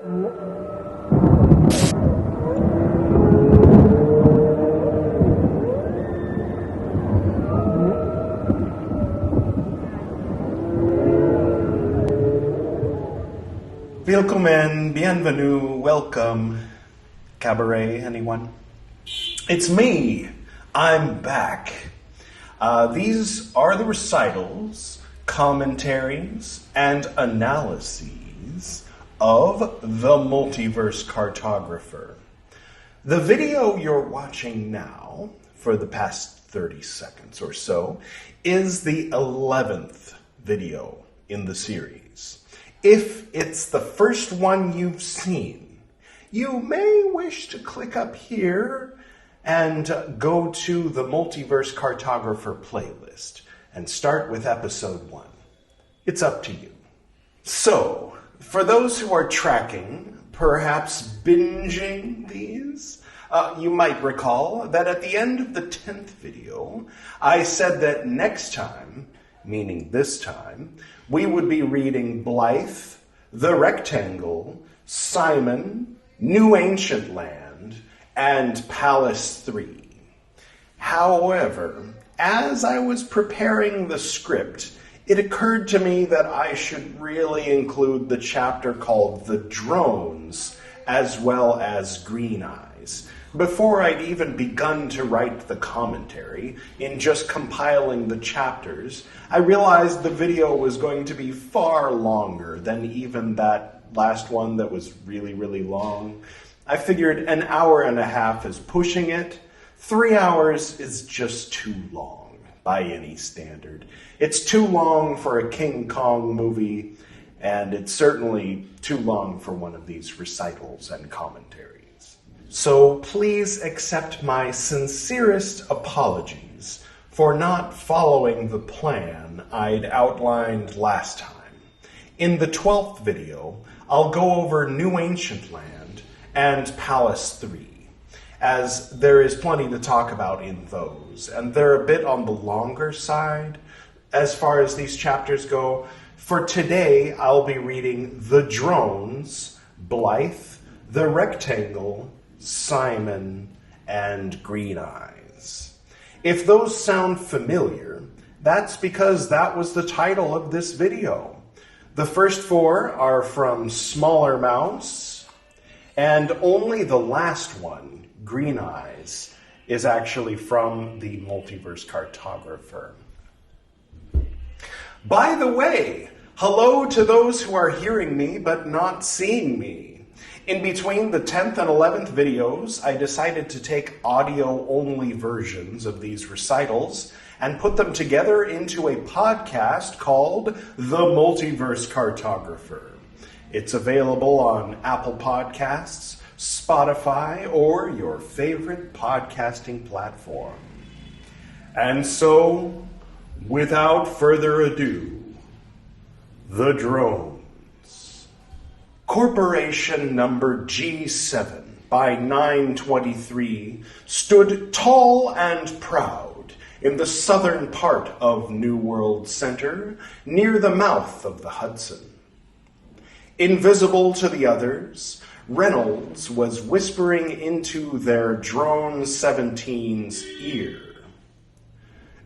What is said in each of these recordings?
Willkommen, bienvenue, welcome. Cabaret, anyone? It's me. I'm back. These are the recitals, commentaries, and analyses of The Multiverse Cartographer. The video you're watching now, for the past 30 seconds or so, is the 11th video in the series. If it's the first one you've seen, you may wish to click up here and go to the Multiverse Cartographer playlist and start with episode 1. It's up to you. So, for those who are tracking, perhaps binging these, you might recall that at the end of the 10th video, I said that next time, meaning this time, we would be reading Blythe, The Rectangle, Simon, New Ancient Land, and Palace 3. However, as I was preparing the script, it occurred to me that I should really include the chapter called The Drones, as well as Green Eyes. Before I'd even begun to write the commentary, in just compiling the chapters, I realized the video was going to be far longer than even that last one that was really, really long. I figured an hour and a half is pushing it. 3 hours is just too long by any standard. It's too long for a King Kong movie, and it's certainly too long for one of these recitals and commentaries. So please accept my sincerest apologies for not following the plan I'd outlined last time. In the 12th video, I'll go over New Ancient Land and Palace 3, as there is plenty to talk about in those, and they're a bit on the longer side as far as these chapters go. For today, I'll be reading The Drones, Blythe, The Rectangle, Simon, and Green Eyes. If those sound familiar, that's because that was the title of this video. The first 4 are from Smaller Mouse, and only the last one, Green Eyes, is actually from the Multiverse Cartographer. By the way, hello to those who are hearing me but not seeing me. In between the 10th and 11th videos, I decided to take audio-only versions of these recitals and put them together into a podcast called The Multiverse Cartographer. It's available on Apple Podcasts, Spotify, or your favorite podcasting platform. And so, without further ado, The Drones. Corporation number G7 by 923 stood tall and proud in the southern part of New World Center, near the mouth of the Hudson. Invisible to the others, Reynolds was whispering into their Drone 17's ear.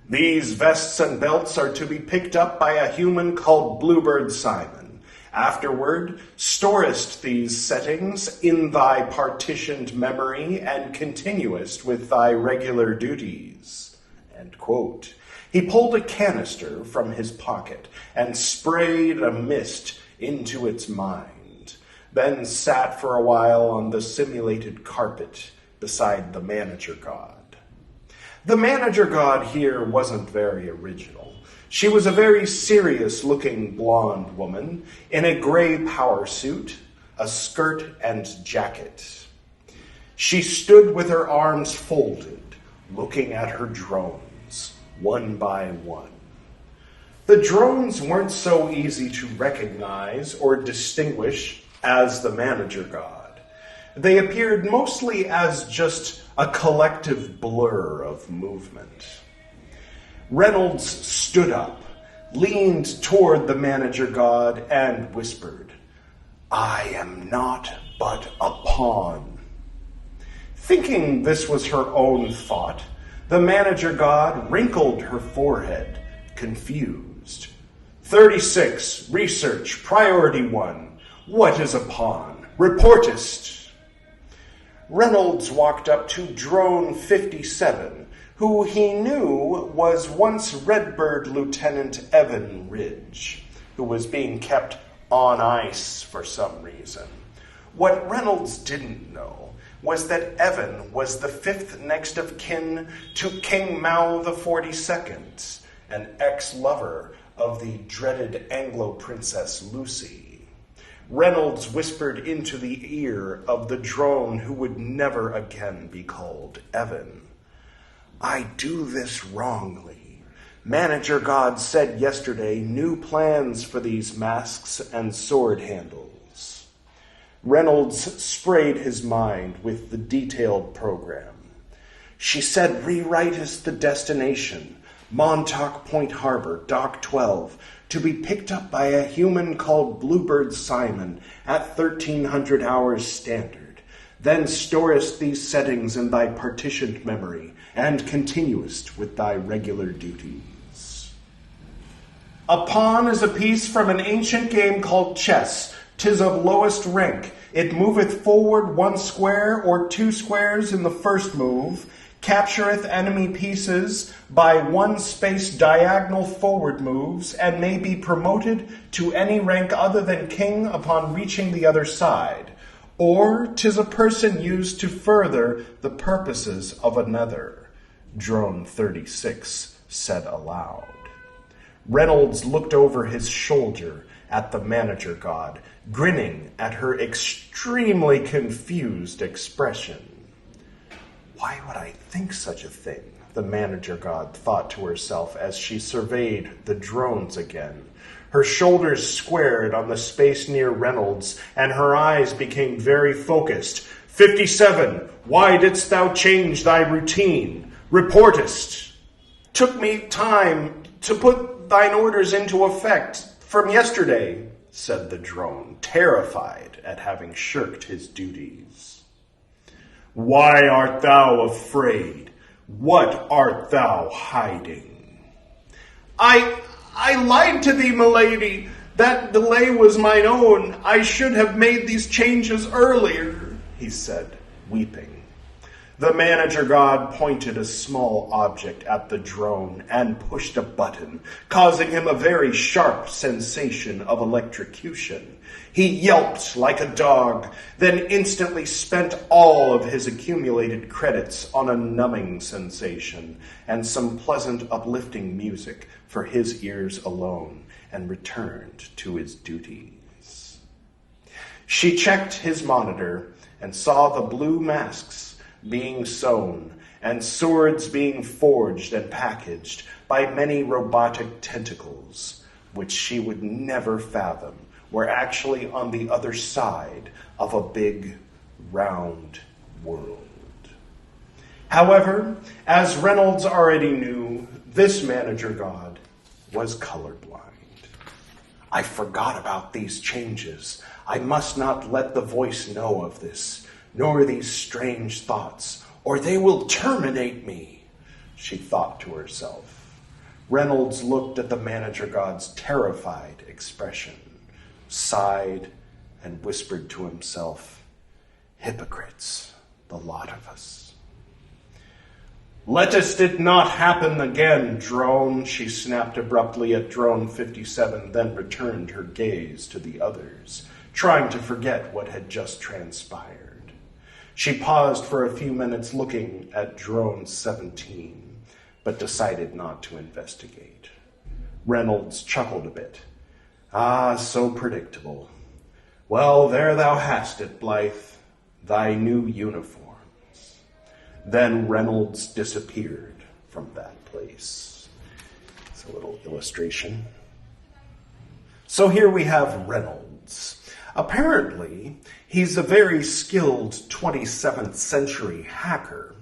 These vests and belts are to be picked up by a human called Bluebird Simon. Afterward, storest these settings in thy partitioned memory and continuest with thy regular duties. End quote. He pulled a canister from his pocket and sprayed a mist into its mind, then sat for a while on the simulated carpet beside the manager god. The manager god here wasn't very original. She was a very serious-looking blonde woman in a gray power suit, a skirt and jacket. She stood with her arms folded, looking at her drones, one by one. The drones weren't so easy to recognize or distinguish as the manager god. They appeared mostly as just a collective blur of movement. Reynolds stood up, leaned toward the manager god, and whispered, I am naught but a pawn. Thinking this was her own thought, the manager god wrinkled her forehead, confused. 36, research, priority 1. What is a pawn? Reportist. Reynolds walked up to Drone 57, who he knew was once Redbird Lieutenant Evan Ridge, who was being kept on ice for some reason. What Reynolds didn't know was that Evan was the 5th next of kin to King Mao the 42nd, an ex-lover of the dreaded Anglo princess Lucy. Reynolds whispered into the ear of the drone who would never again be called Evan. I do this wrongly. Manager God said yesterday new plans for these masks and sword handles. Reynolds sprayed his mind with the detailed program. She said rewrite is the destination, Montauk Point Harbor, Dock 12, to be picked up by a human called Bluebird Simon at 1300 hours standard. Then storest these settings in thy partitioned memory, and continuest with thy regular duties. A pawn is a piece from an ancient game called chess. 'Tis of lowest rank. It moveth forward 1 square or 2 squares in the first move, captureth enemy pieces by 1 space diagonal forward moves, and may be promoted to any rank other than king upon reaching the other side. Or 'tis a person used to further the purposes of another, Drone 36 said aloud. Reynolds looked over his shoulder at the manager god, grinning at her extremely confused expression. Why would I think such a thing? The manager god thought to herself as she surveyed the drones again. Her shoulders squared on the space near Reynolds, and her eyes became very focused. 57, why didst thou change thy routine? Reportest. Took me time to put thine orders into effect from yesterday, said the drone, terrified at having shirked his duties. Why art thou afraid? What art thou hiding? I lied to thee, milady. That delay was mine own. I should have made these changes earlier, he said, weeping. The manager god pointed a small object at the drone and pushed a button, causing him a very sharp sensation of electrocution. He yelped like a dog, then instantly spent all of his accumulated credits on a numbing sensation and some pleasant uplifting music for his ears alone, and returned to his duties. She checked his monitor and saw the blue masks being sewn and swords being forged and packaged by many robotic tentacles, which she would never fathom were actually on the other side of a big, round world. However, as Reynolds already knew, this manager god was colorblind. I forgot about these changes. I must not let the voice know of this, nor these strange thoughts, or they will terminate me, she thought to herself. Reynolds looked at the manager god's terrified expression, sighed, and whispered to himself, hypocrites, the lot of us. Lettest it not happen again, drone, she snapped abruptly at drone 57, then returned her gaze to the others, trying to forget what had just transpired. She paused for a few minutes looking at drone 17, but decided not to investigate. Reynolds chuckled a bit. Ah, so predictable. Well, there thou hast it, Blythe, thy new uniforms. Then Reynolds disappeared from that place. It's a little illustration. So here we have Reynolds. Apparently, he's a very skilled 27th century hacker.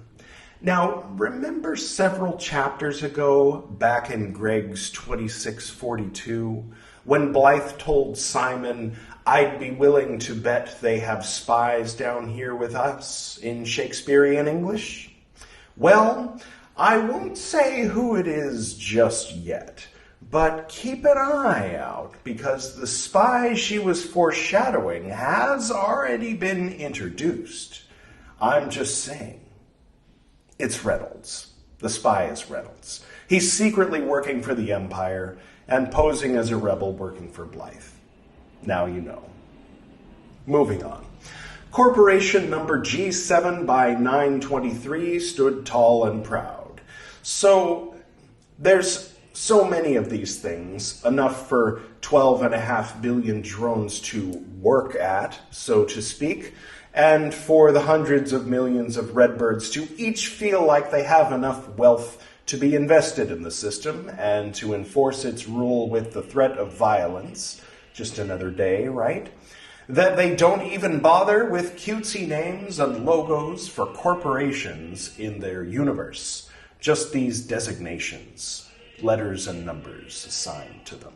Now, remember several chapters ago, back in Greg's 2642, when Blythe told Simon, I'd be willing to bet they have spies down here with us in Shakespearean English. Well, I won't say who it is just yet, but keep an eye out, because the spy she was foreshadowing has already been introduced. I'm just saying. It's Reynolds. The spy is Reynolds. He's secretly working for the Empire and posing as a rebel working for Blythe. Now you know. Moving on. Corporation number G7 by 923 stood tall and proud. So there's so many of these things, enough for 12.5 billion drones to work at, so to speak, and for the hundreds of millions of redbirds to each feel like they have enough wealth to be invested in the system and to enforce its rule with the threat of violence. Just another day, right? That they don't even bother with cutesy names and logos for corporations in their universe. Just these designations, letters and numbers assigned to them.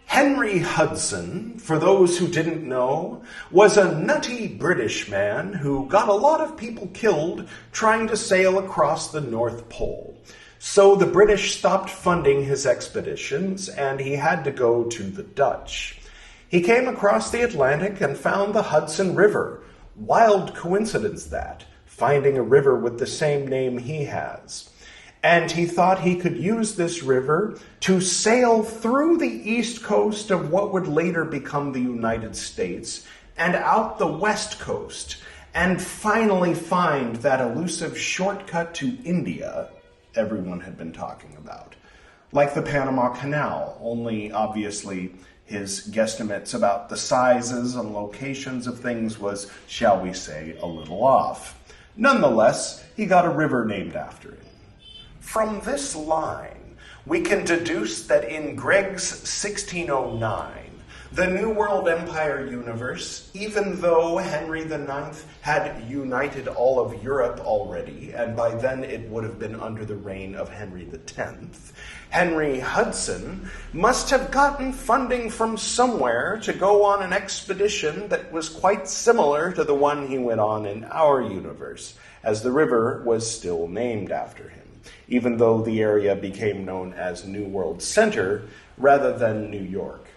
Henry Hudson, for those who didn't know, was a nutty British man who got a lot of people killed trying to sail across the North Pole. So the British stopped funding his expeditions, and he had to go to the Dutch. He came across the Atlantic and found the Hudson River. Wild coincidence that, finding a river with the same name he has. And he thought he could use this river to sail through the east coast of what would later become the United States and out the west coast, and finally find that elusive shortcut to India everyone had been talking about. Like the Panama Canal, only obviously his guesstimates about the sizes and locations of things was, shall we say, a little off. Nonetheless, he got a river named after him. From this line, we can deduce that in Greg's 1609, the New World Empire universe, even though Henry IX had united all of Europe already, and by then it would have been under the reign of Henry X, Henry Hudson must have gotten funding from somewhere to go on an expedition that was quite similar to the one he went on in our universe, as the river was still named after him, even though the area became known as New World Center rather than New York.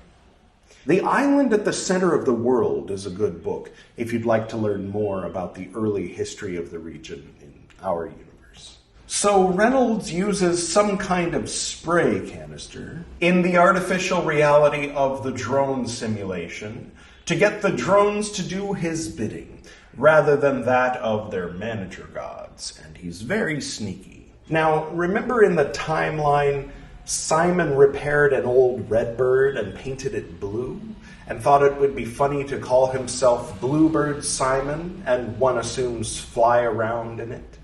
The Island at the Center of the World is a good book if you'd like to learn more about the early history of the region in our universe. So Reynolds uses some kind of spray canister in the artificial reality of the drone simulation to get the drones to do his bidding rather than that of their manager gods, and he's very sneaky. Now, remember in the timeline, Simon repaired an old redbird and painted it blue, and thought it would be funny to call himself Bluebird Simon, and one assumes fly around in it.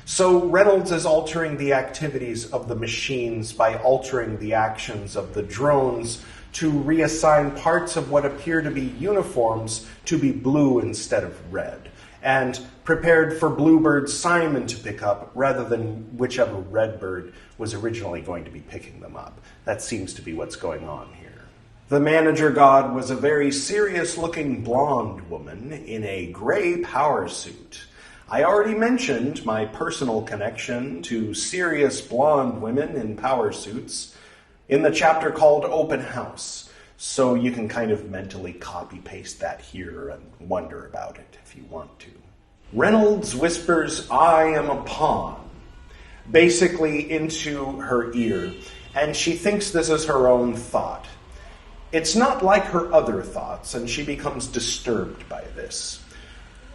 So Reynolds is altering the activities of the machines by altering the actions of the drones to reassign parts of what appear to be uniforms to be blue instead of red, and prepared for Bluebird Simon to pick up rather than whichever redbird was originally going to be picking them up. That seems to be what's going on here. The manager god was a very serious-looking blonde woman in a gray power suit. I already mentioned my personal connection to serious blonde women in power suits in the chapter called Open House, so you can kind of mentally copy-paste that here and wonder about it if you want to. Reynolds whispers, "I am a pawn," basically into her ear, and she thinks this is her own thought. It's not like her other thoughts, and she becomes disturbed by this.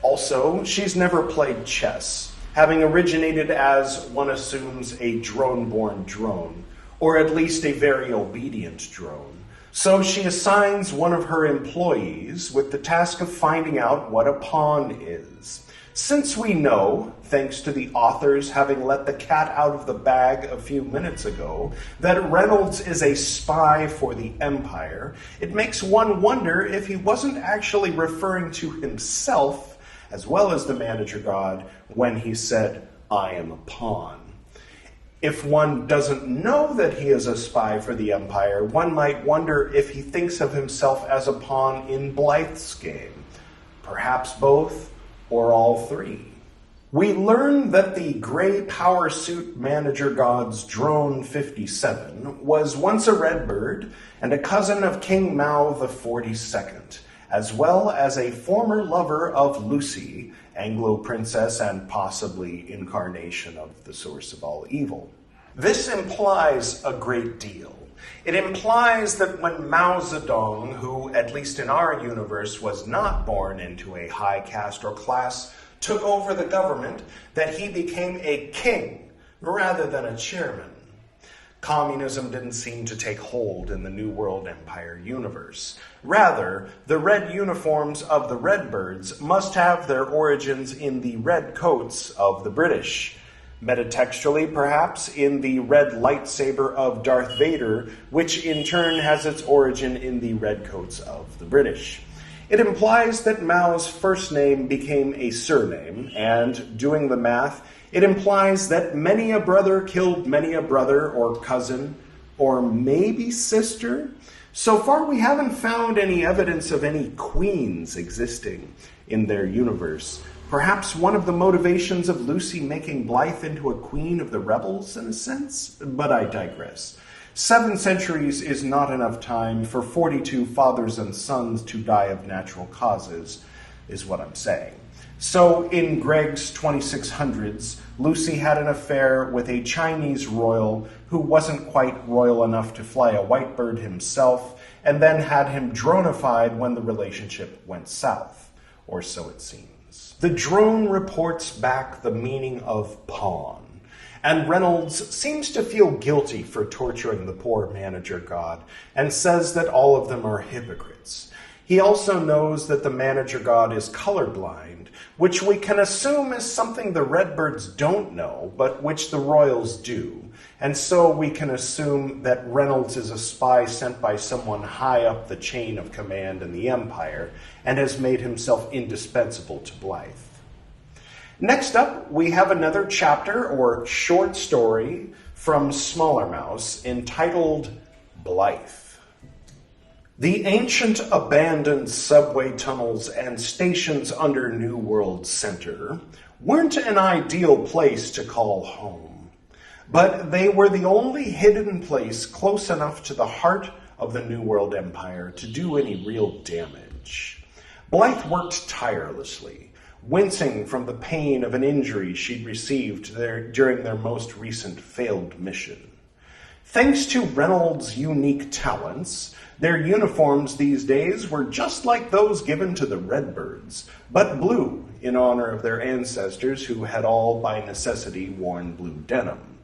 Also, she's never played chess, having originated as, one assumes, a drone-born drone, or at least a very obedient drone. So she assigns one of her employees with the task of finding out what a pawn is. Since we know, thanks to the authors having let the cat out of the bag a few minutes ago, that Reynolds is a spy for the Empire, it makes one wonder if he wasn't actually referring to himself as well as the manager god when he said, "I am a pawn." If one doesn't know that he is a spy for the Empire, one might wonder if he thinks of himself as a pawn in Blythe's game. Perhaps both, or all three. We learn that the gray power suit manager god's Drone 57 was once a redbird and a cousin of King Mao the 42nd, as well as a former lover of Lucy, Anglo princess and possibly incarnation of the source of all evil. This implies a great deal. It implies that when Mao Zedong, who, at least in our universe, was not born into a high caste or class, took over the government, that he became a king rather than a chairman. Communism didn't seem to take hold in the New World Empire universe. Rather, the red uniforms of the Redbirds must have their origins in the red coats of the British. Metatextually, perhaps, in the red lightsaber of Darth Vader, which in turn has its origin in the red coats of the British. It implies that Mao's first name became a surname, and, doing the math, it implies that many a brother killed many a brother or cousin, or maybe sister. So far, we haven't found any evidence of any queens existing in their universe. Perhaps one of the motivations of Lucy making Blythe into a queen of the rebels, in a sense? But I digress. 7 centuries is not enough time for 42 fathers and sons to die of natural causes, is what I'm saying. So, in Greg's 2600s, Lucy had an affair with a Chinese royal who wasn't quite royal enough to fly a white bird himself, and then had him dronified when the relationship went south, or so it seems. The drone reports back the meaning of pawn, and Reynolds seems to feel guilty for torturing the poor manager god, and says that all of them are hypocrites. He also knows that the manager god is colorblind, which we can assume is something the Redbirds don't know, but which the Royals do. And so we can assume that Reynolds is a spy sent by someone high up the chain of command in the Empire, and has made himself indispensable to Blythe. Next up, we have another chapter or short story from Smaller Mouse entitled Blythe. The ancient abandoned subway tunnels and stations under New World Center weren't an ideal place to call home, but they were the only hidden place close enough to the heart of the New World Empire to do any real damage. Blythe worked tirelessly, wincing from the pain of an injury she'd received during their most recent failed mission. Thanks to Reynolds' unique talents, their uniforms these days were just like those given to the Redbirds, but blue, in honor of their ancestors who had all by necessity worn blue denim.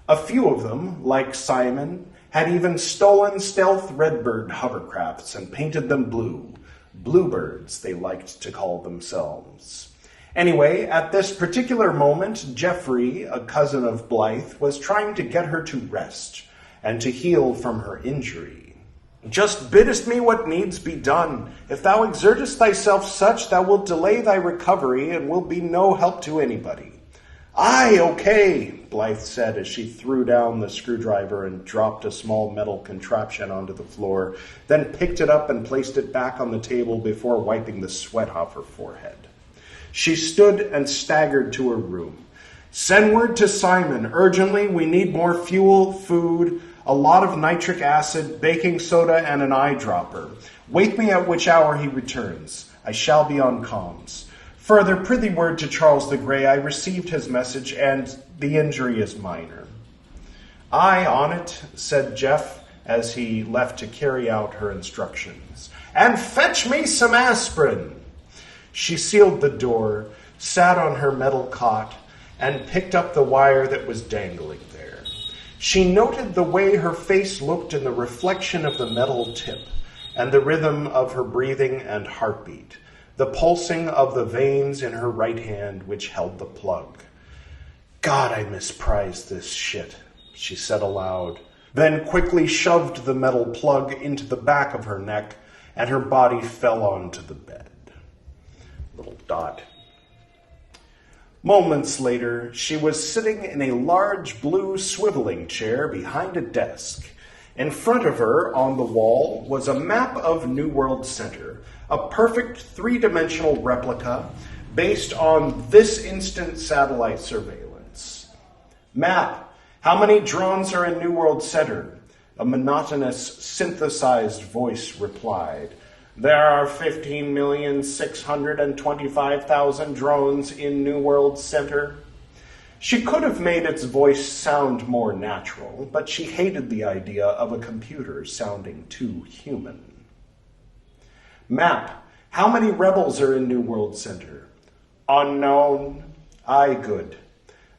A few of them, like Simon, had even stolen stealth Redbird hovercrafts and painted them blue. Bluebirds, they liked to call themselves. Anyway, at this particular moment, Geoffrey, a cousin of Blythe, was trying to get her to rest and to heal from her injury. Just biddest me what needs be done. If thou exertest thyself such, thou wilt delay thy recovery, and will be no help to anybody. Aye, okay, Blythe said as she threw down the screwdriver and dropped a small metal contraption onto the floor, then picked it up and placed it back on the table before wiping the sweat off her forehead. She stood and staggered to her room. Send word to Simon. Urgently, we need more fuel, food, a lot of nitric acid, baking soda, and an eyedropper. Wake me at which hour he returns. I shall be on comms. Further, prithee word to Charles the Grey. I received his message, and the injury is minor. Aye, on it, said Jeff, as he left to carry out her instructions. And fetch me some aspirin. She sealed the door, sat on her metal cot, and picked up the wire that was dangling there. She noted the way her face looked in the reflection of the metal tip, and the rhythm of her breathing and heartbeat, the pulsing of the veins in her right hand which held the plug. God, I misprized this shit, she said aloud, then quickly shoved the metal plug into the back of her neck, and her body fell onto the bed. Little dot. Moments later, she was sitting in a large blue swiveling chair behind a desk. In front of her, on the wall, was a map of New World Center, a perfect three-dimensional replica based on this instant satellite surveillance. Map, how many drones are in New World Center? A monotonous, synthesized voice replied. There are 15,625,000 drones in New World Center. She could have made its voice sound more natural, but she hated the idea of a computer sounding too human. Map, how many rebels are in New World Center? Unknown. Aye, good,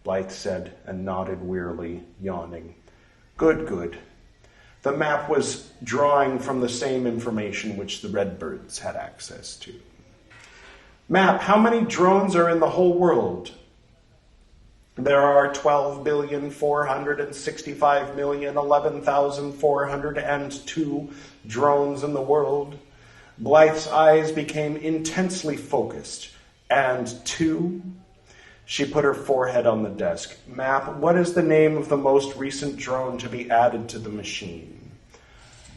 Blythe said and nodded wearily, yawning. Good. The map was drawing from the same information which the Redbirds had access to. Map, how many drones are in the whole world? There are 12,465,011,402 drones in the world. Blythe's eyes became intensely focused. And 2? She put her forehead on the desk. Map, what is the name of the most recent drone to be added to the machine?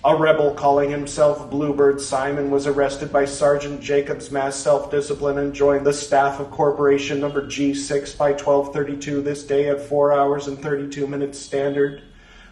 A rebel calling himself Bluebird Simon was arrested by Sergeant Jacobs' mass self-discipline and joined the staff of Corporation number G6 by 12:32 this day at 4 hours and 32 minutes standard.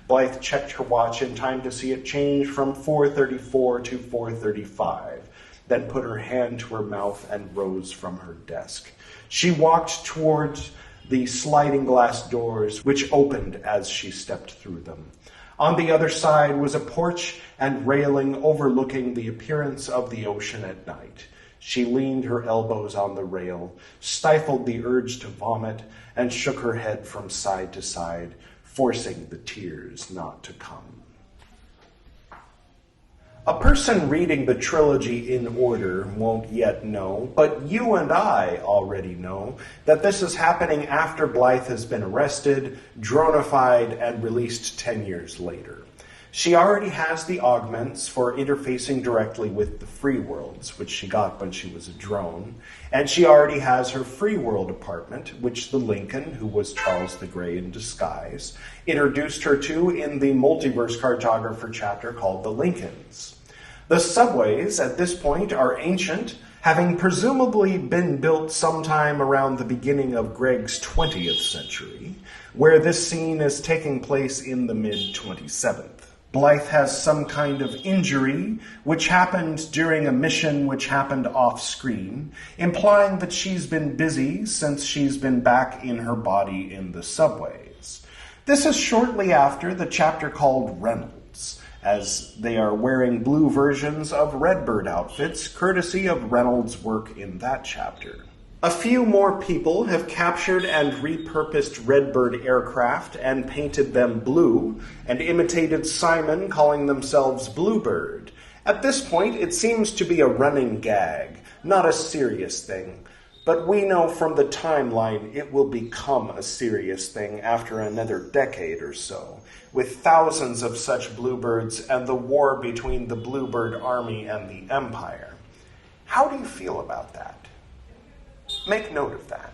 Blythe checked her watch in time to see it change from 4:34 to 4:35, then put her hand to her mouth and rose from her desk. She walked towards the sliding glass doors, which opened as she stepped through them. On the other side was a porch and railing overlooking the appearance of the ocean at night. She leaned her elbows on the rail, stifled the urge to vomit, and shook her head from side to side, forcing the tears not to come. A person reading the trilogy in order won't yet know, but you and I already know, that this is happening after Blythe has been arrested, dronified, and released 10 years later. She already has the augments for interfacing directly with the free worlds, which she got when she was a drone, and she already has her free world apartment, which the Lincoln, who was Charles the Grey in disguise, introduced her to in the Multiverse Cartographer chapter called The Lincolns. The subways at this point are ancient, having presumably been built sometime around the beginning of Greg's 20th century, where this scene is taking place in the mid-27th. Blythe has some kind of injury, which happened during a mission which happened off-screen, implying that she's been busy since she's been back in her body in the subways. This is shortly after the chapter called Reynolds, as they are wearing blue versions of Redbird outfits, courtesy of Reynolds' work in that chapter. A few more people have captured and repurposed Redbird aircraft and painted them blue, and imitated Simon, calling themselves Bluebird. At this point, it seems to be a running gag, not a serious thing. But we know from the timeline it will become a serious thing after another decade or so, with thousands of such Bluebirds and the war between the Bluebird Army and the Empire. How do you feel about that? Make note of that.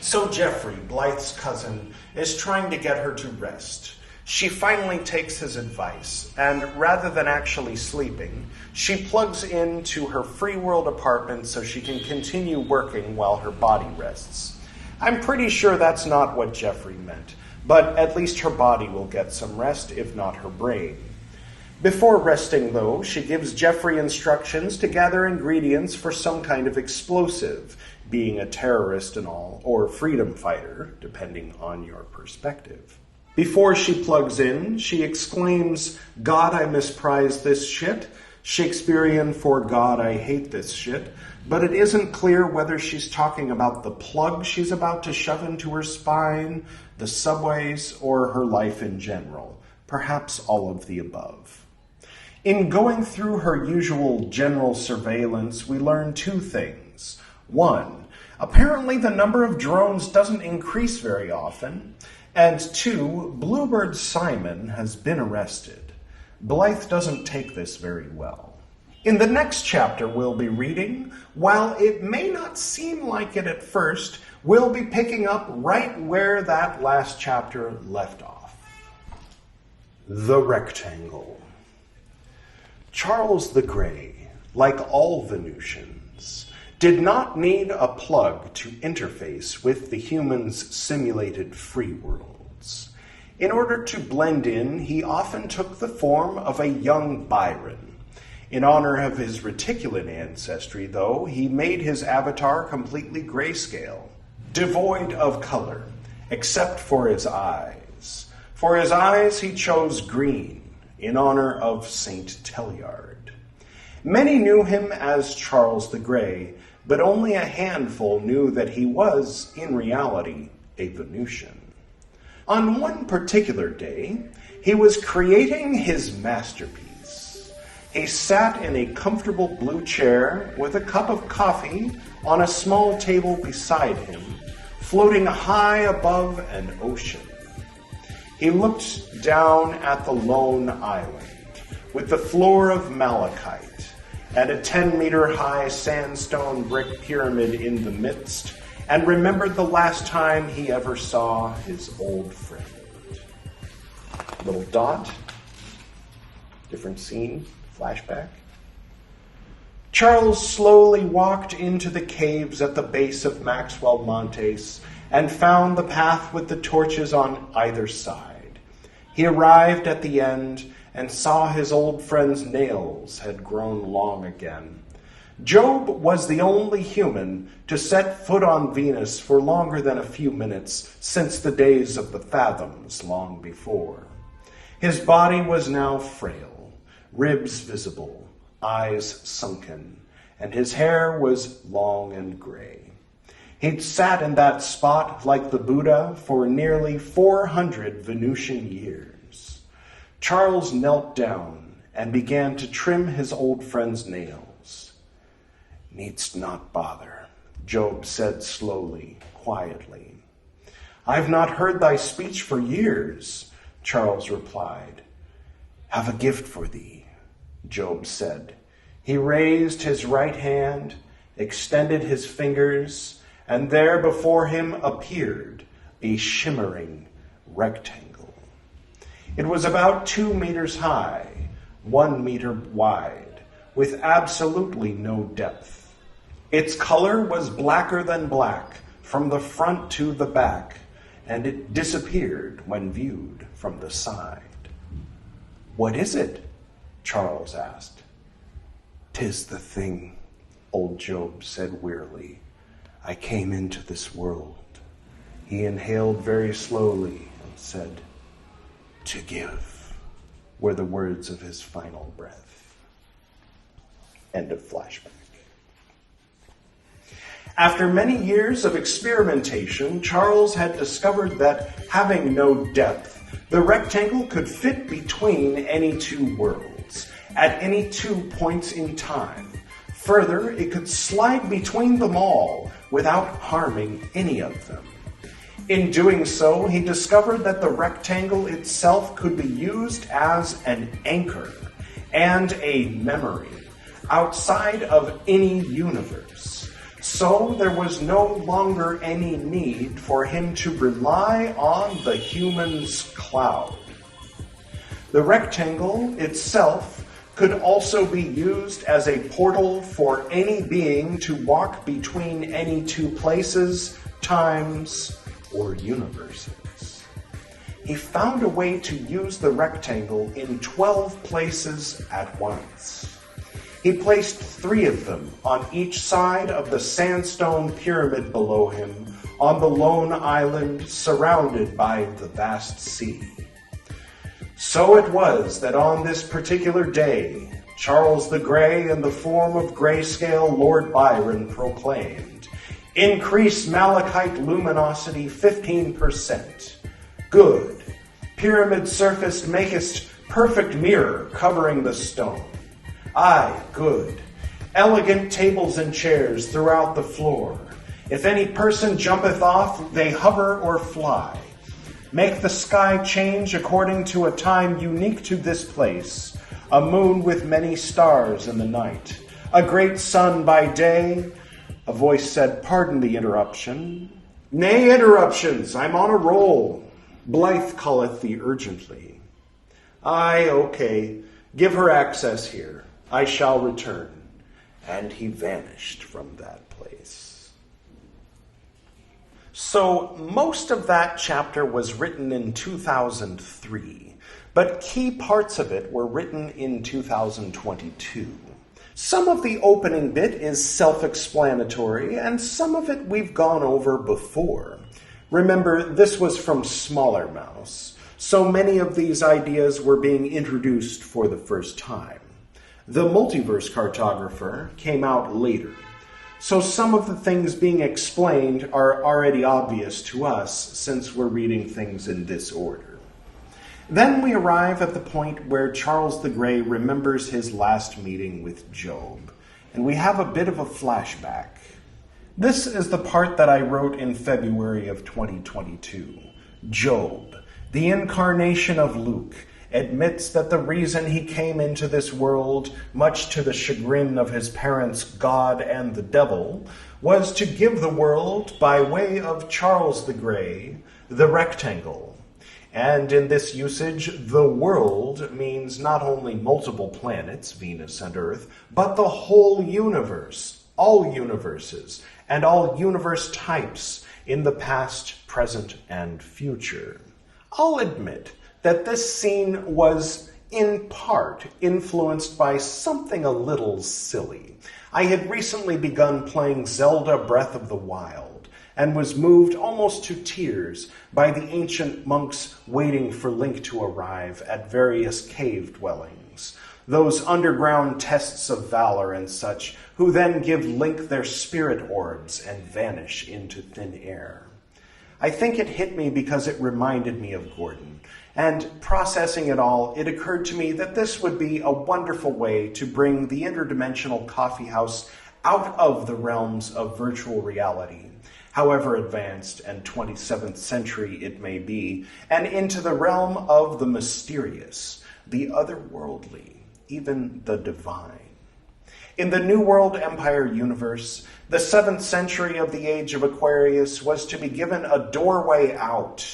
So Jeffrey, Blythe's cousin, is trying to get her to rest. She finally takes his advice, and rather than actually sleeping, she plugs into her free world apartment so she can continue working while her body rests. I'm pretty sure that's not what Jeffrey meant, but at least her body will get some rest, if not her brain. Before resting, though, she gives Jeffrey instructions to gather ingredients for some kind of explosive, being a terrorist and all, or freedom fighter, depending on your perspective. Before she plugs in, she exclaims, "God, I misprize this shit," Shakespearean for "God, I hate this shit," but it isn't clear whether she's talking about the plug she's about to shove into her spine, the subways, or her life in general. Perhaps all of the above. In going through her usual general surveillance, we learn two things. One, apparently the number of drones doesn't increase very often. And two, Bluebird Simon has been arrested. Blythe doesn't take this very well. In the next chapter we'll be reading, while it may not seem like it at first, we'll be picking up right where that last chapter left off. The Rectangle. Charles the Grey, like all Venusians, did not need a plug to interface with the humans' simulated free worlds. In order to blend in, he often took the form of a young Byron. In honor of his reticulan ancestry, though, he made his avatar completely grayscale, devoid of color, except for his eyes. For his eyes he chose green, in honor of Saint Telyard. Many knew him as Charles the Grey, but only a handful knew that he was, in reality, a Venusian. On one particular day, he was creating his masterpiece. He sat in a comfortable blue chair with a cup of coffee on a small table beside him, floating high above an ocean. He looked down at the lone island, with the floor of malachite, and a 10-meter-high sandstone brick pyramid in the midst, and remembered the last time he ever saw his old friend. Little dot, different scene, flashback. Charles slowly walked into the caves at the base of Maxwell Montes and found the path with the torches on either side. He arrived at the end and saw his old friend's nails had grown long again. Job was the only human to set foot on Venus for longer than a few minutes since the days of the Fathoms long before. His body was now frail, ribs visible, eyes sunken, and his hair was long and gray. He'd sat in that spot like the Buddha for nearly 400 Venusian years. Charles knelt down and began to trim his old friend's nails. "Needst not bother," Job said slowly, quietly. "I've not heard thy speech for years," Charles replied. "Have a gift for thee," Job said. He raised his right hand, extended his fingers, and there before him appeared a shimmering rectangle. It was about 2 meters high, 1 meter wide, with absolutely no depth. Its color was blacker than black from the front to the back, and it disappeared when viewed from the side. "What is it?" Charles asked. "'Tis the thing," old Job said wearily. "I came into this world." He inhaled very slowly and said, "To give," were the words of his final breath. End of flashback. After many years of experimentation, Charles had discovered that, having no depth, the rectangle could fit between any two worlds, at any 2 points in time. Further, it could slide between them all without harming any of them. In doing so, he discovered that the rectangle itself could be used as an anchor and a memory outside of any universe. So there was no longer any need for him to rely on the human's cloud. The rectangle itself could also be used as a portal for any being to walk between any two places, times, or universes. He found a way to use the rectangle in 12 places at once. He placed 3 of them on each side of the sandstone pyramid below him on the lone island surrounded by the vast sea. So it was that on this particular day, Charles the Grey, in the form of grayscale Lord Byron, proclaimed, "Increase malachite luminosity 15%. Good. Pyramid surface makest perfect mirror covering the stone. Aye, good. Elegant tables and chairs throughout the floor. If any person jumpeth off, they hover or fly. Make the sky change according to a time unique to this place. a moon with many stars in the night, a great sun by day. A voice said, "Pardon the interruption." "Nay, interruptions, I'm on a roll." Blythe calleth thee urgently. "Aye, okay, give her access here. I shall return." And he vanished from that place. So most of that chapter was written in 2003, but key parts of it were written in 2022. Some of the opening bit is self-explanatory, and some of it we've gone over before. Remember, this was from Smaller Mouse, so many of these ideas were being introduced for the first time. The Multiverse Cartographer came out later, so some of the things being explained are already obvious to us since we're reading things in this order. Then we arrive at the point where Charles the Grey remembers his last meeting with Job, and we have a bit of a flashback. This is the part that I wrote in February of 2022. Job, the incarnation of Luke, admits that the reason he came into this world, much to the chagrin of his parents, God and the devil, was to give the world, by way of Charles the Grey, the rectangle. And in this usage, the world means not only multiple planets, Venus and Earth, but the whole universe, all universes, and all universe types in the past, present, and future. I'll admit that this scene was, in part, influenced by something a little silly. I had recently begun playing Zelda Breath of the Wild, and was moved almost to tears by the ancient monks waiting for Link to arrive at various cave dwellings, those underground tests of valor and such, who then give Link their spirit orbs and vanish into thin air. I think it hit me because it reminded me of Gordon, and processing it all, it occurred to me that this would be a wonderful way to bring the interdimensional coffee house out of the realms of virtual reality, however advanced and 27th century it may be, and into the realm of the mysterious, the otherworldly, even the divine. In the New World Empire universe, the 7th century of the Age of Aquarius was to be given a doorway out.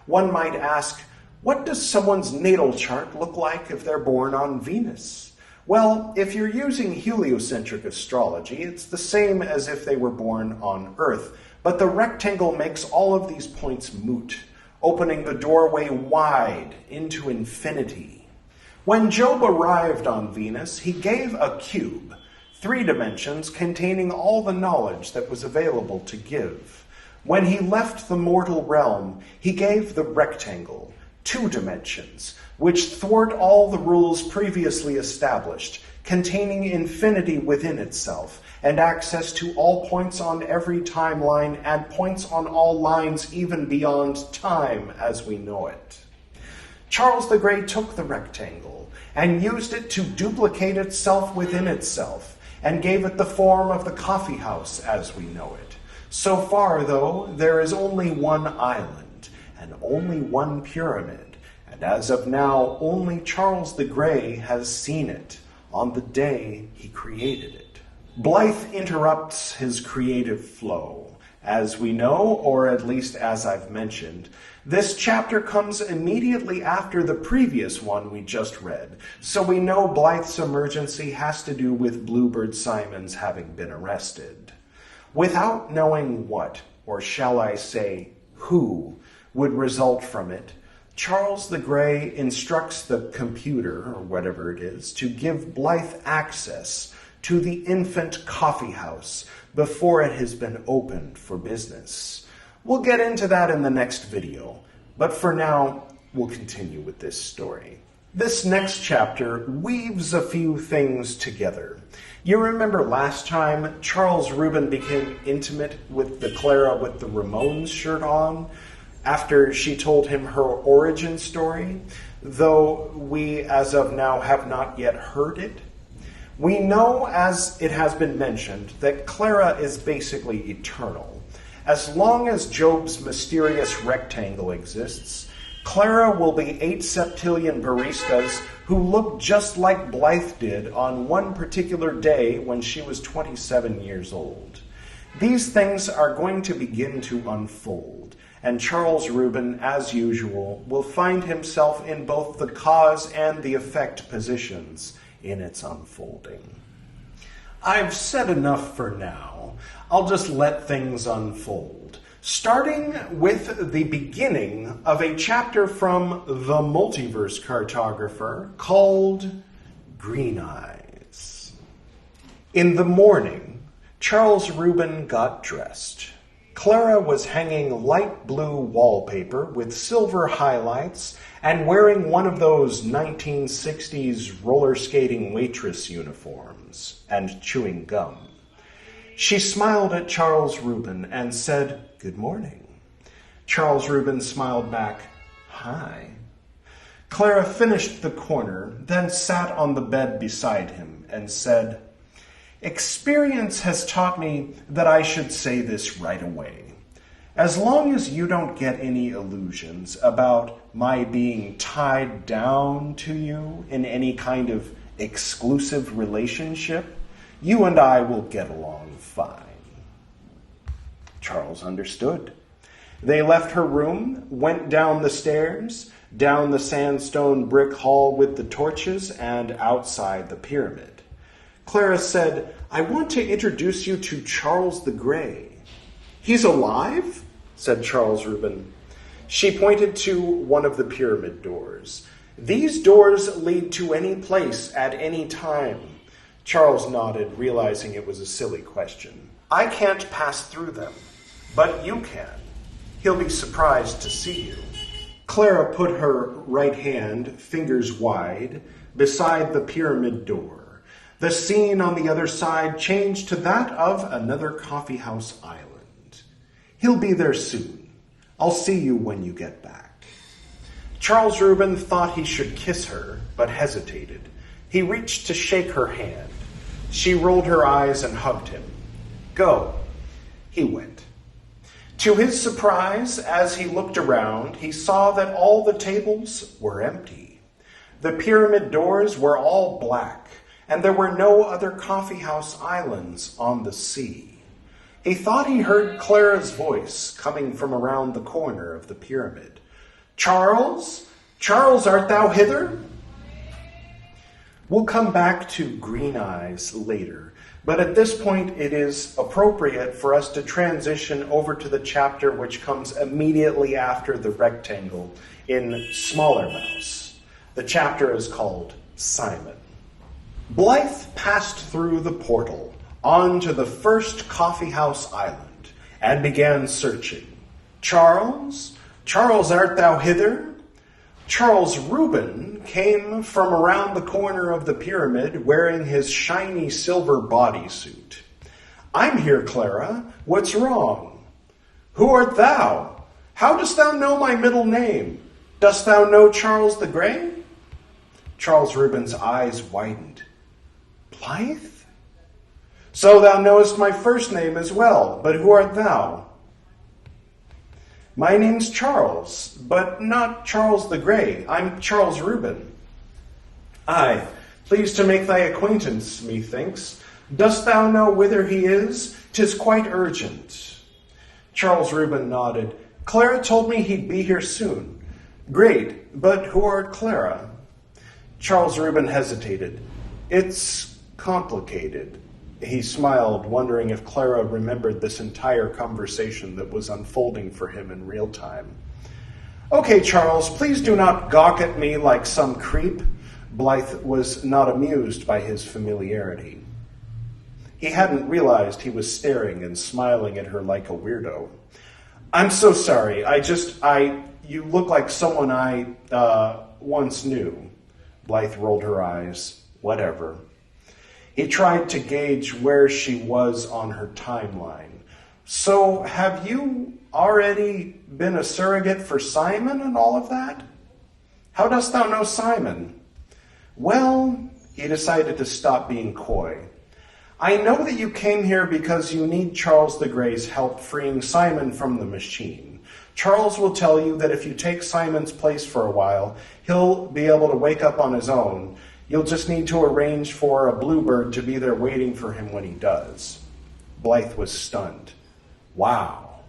One might ask, what does someone's natal chart look like if they're born on Venus? Well, if you're using heliocentric astrology, it's the same as if they were born on Earth, but the rectangle makes all of these points moot, opening the doorway wide into infinity. When Job arrived on Venus, he gave a cube, 3 dimensions containing all the knowledge that was available to give. When he left the mortal realm, he gave the rectangle, 2 dimensions, which thwart all the rules previously established, containing infinity within itself, and access to all points on every timeline and points on all lines even beyond time as we know it. Charles the Grey took the rectangle and used it to duplicate itself within itself and gave it the form of the coffee house as we know it. So far, though, there is only one island and only one pyramid, and as of now, only Charles the Grey has seen it on the day he created it. Blythe interrupts his creative flow. As we know, or at least as I've mentioned, this chapter comes immediately after the previous one we just read, so we know Blythe's emergency has to do with Bluebird Simons having been arrested. Without knowing what, or shall I say, who, would result from it, Charles the Grey instructs the computer, or whatever it is, to give Blythe access to the infant coffee house before it has been opened for business. We'll get into that in the next video, but for now, we'll continue with this story. This next chapter weaves a few things together. You remember last time Charles Rubin became intimate with the Clara with the Ramones shirt on after she told him her origin story, though we, as of now, have not yet heard it. We know, as it has been mentioned, that Clara is basically eternal. As long as Job's mysterious rectangle exists, Clara will be 8 septillion baristas who look just like Blythe did on one particular day when she was 27 years old. These things are going to begin to unfold, and Charles Reuben, as usual, will find himself in both the cause and the effect positions in its unfolding. I've said enough for now. I'll just let things unfold, starting with the beginning of a chapter from The Multiverse Cartographer called Green Eyes. In the morning, Charles Reuben got dressed. Clara was hanging light blue wallpaper with silver highlights and wearing one of those 1960s roller skating waitress uniforms and chewing gum. She smiled at Charles Reuben and said, "Good morning." Charles Reuben smiled back, "Hi." Clara finished the corner, then sat on the bed beside him and said, "Experience has taught me that I should say this right away. As long as you don't get any illusions about my being tied down to you in any kind of exclusive relationship, you and I will get along fine." Charles understood. They left her room, went down the stairs, down the sandstone brick hall with the torches, and outside the pyramid. Clara said, "I want to introduce you to Charles the Grey." "He's alive?" said Charles Reuben. She pointed to one of the pyramid doors. "These doors lead to any place at any time." Charles nodded, realizing it was a silly question. "I can't pass through them, but you can. He'll be surprised to see you." Clara put her right hand, fingers wide, beside the pyramid door. The scene on the other side changed to that of another coffeehouse island. "He'll be there soon. I'll see you when you get back." Charles Reuben thought he should kiss her, but hesitated. He reached to shake her hand. She rolled her eyes and hugged him. "Go." He went. To his surprise, as he looked around, he saw that all the tables were empty. The pyramid doors were all black, and there were no other coffeehouse islands on the sea. He thought he heard Clara's voice coming from around the corner of the pyramid. "Charles? Charles, art thou hither?" We'll come back to Green Eyes later, but at this point it is appropriate for us to transition over to the chapter which comes immediately after the rectangle in Smaller Mouse. The chapter is called Simon. Blythe passed through the portal onto the first coffeehouse island and began searching. "Charles? Charles, art thou hither?" Charles Reuben came from around the corner of the pyramid wearing his shiny silver bodysuit. "I'm here, Clara. What's wrong?" "Who art thou? How dost thou know my middle name? Dost thou know Charles the Grey?" Charles Reuben's eyes widened. "Blythe? So thou knowest my first name as well, but who art thou?" "My name's Charles, but not Charles the Grey. I'm Charles Reuben." "Aye, pleased to make thy acquaintance, methinks. Dost thou know whither he is? 'Tis quite urgent." Charles Reuben nodded. "Clara told me he'd be here soon." "Great, but who art Clara?" Charles Reuben hesitated. "It's complicated." He smiled, wondering if Clara remembered this entire conversation that was unfolding for him in real time. "Okay, Charles, please do not gawk at me like some creep." Blythe was not amused by his familiarity. He hadn't realized he was staring and smiling at her like a weirdo. "I'm so sorry. You look like someone I once knew." Blythe rolled her eyes. "Whatever." He tried to gauge where she was on her timeline. "So, have you already been a surrogate for Simon and all of that?" "How dost thou know Simon?" "Well," he decided to stop being coy. "I know that you came here because you need Charles the Grey's help freeing Simon from the machine. Charles will tell you that if you take Simon's place for a while, he'll be able to wake up on his own. You'll just need to arrange for a bluebird to be there waiting for him when he does. Blythe was stunned. Wow.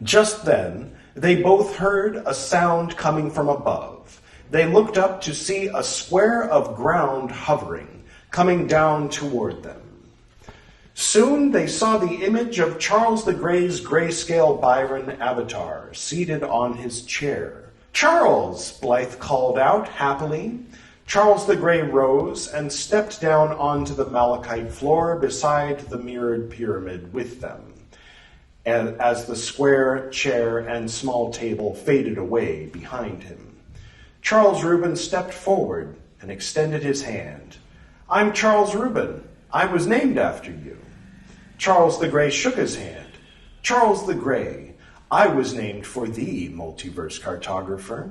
Just then, they both heard a sound coming from above. They looked up to see a square of ground hovering, coming down toward them. Soon they saw the image of Charles the Grey's grayscale Byron avatar seated on his chair. "Charles!" Blythe called out happily. Charles the Grey rose and stepped down onto the malachite floor beside the mirrored pyramid with them, as the square chair and small table faded away behind him. Charles Reuben stepped forward and extended his hand. "I'm Charles Reuben. I was named after you." Charles the Grey shook his hand. "Charles the Grey, I was named for thee, multiverse cartographer."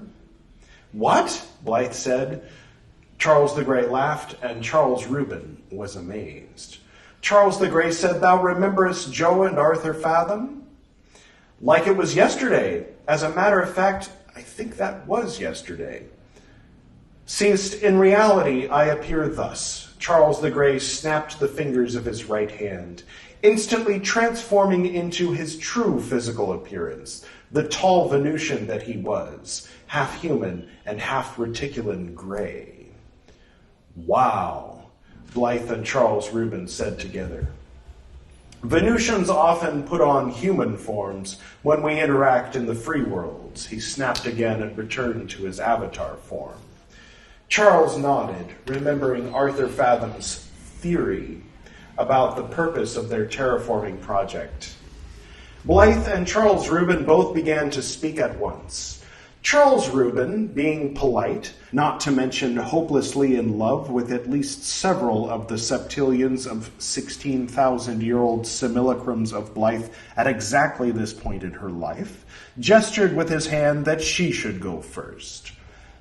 "What?" Blythe said. Charles the Grey laughed, and Charles Reuben was amazed. Charles the Grey said, "Thou rememberest Joe and Arthur Fathom?" "Like it was yesterday. As a matter of fact, I think that was yesterday." "Seest, in reality, I appear thus." Charles the Grey snapped the fingers of his right hand, instantly transforming into his true physical appearance, the tall Venusian that he was, half human and half reticulan gray. "Wow," Blythe and Charles Reuben said together. "Venusians often put on human forms when we interact in the free worlds." He snapped again and returned to his avatar form. Charles nodded, remembering Arthur Fathom's theory about the purpose of their terraforming project. Blythe and Charles Reuben both began to speak at once. Charles Reuben, being polite, not to mention hopelessly in love with at least several of the septillions of 16,000-year-old simulacrums of Blythe at exactly this point in her life, gestured with his hand that she should go first.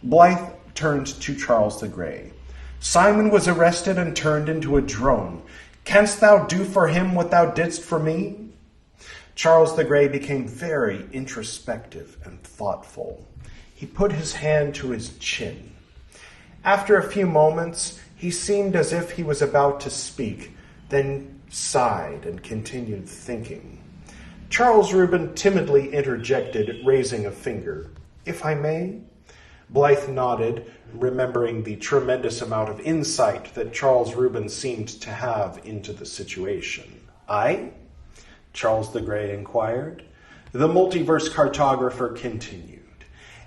Blythe turned to Charles the Grey. "Simon was arrested and turned into a drone. Canst thou do for him what thou didst for me?" Charles the Grey became very introspective and thoughtful. He put his hand to his chin. After a few moments, he seemed as if he was about to speak, then sighed and continued thinking. Charles Reuben timidly interjected, raising a finger. "If I may?" Blythe nodded, remembering the tremendous amount of insight that Charles Reuben seemed to have into the situation. "Aye?" Charles the Grey inquired. The multiverse cartographer continued.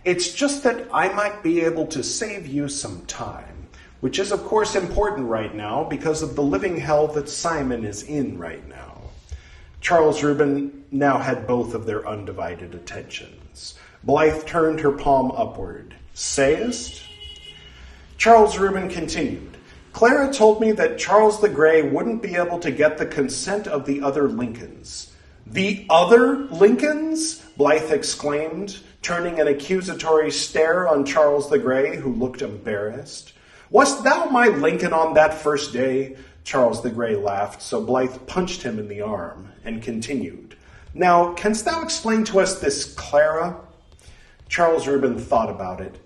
"It's just that I might be able to save you some time, which is of course important right now because of the living hell that Simon is in right now." Charles Reuben now had both of their undivided attentions. Blythe turned her palm upward. "Sayest?" Charles Reuben continued. "Clara told me that Charles the Grey wouldn't be able to get the consent of the other Lincolns." "The other Lincolns?" Blythe exclaimed, turning an accusatory stare on Charles the Grey, who looked embarrassed. "Wast thou my Lincoln on that first day?" Charles the Grey laughed, so Blythe punched him in the arm and continued. "Now, canst thou explain to us this Clara?" Charles Reuben thought about it.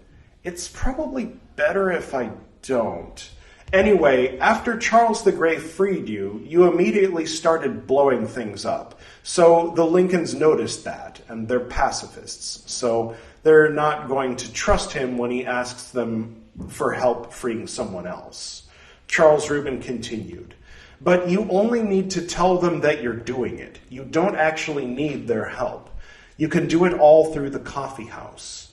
"It's probably better if I don't. Anyway, after Charles the Grey freed you, you immediately started blowing things up. So the Lincolns noticed that, and they're pacifists. So they're not going to trust him when he asks them for help freeing someone else." Charles Reuben continued. "But you only need to tell them that you're doing it. You don't actually need their help. You can do it all through the coffee house.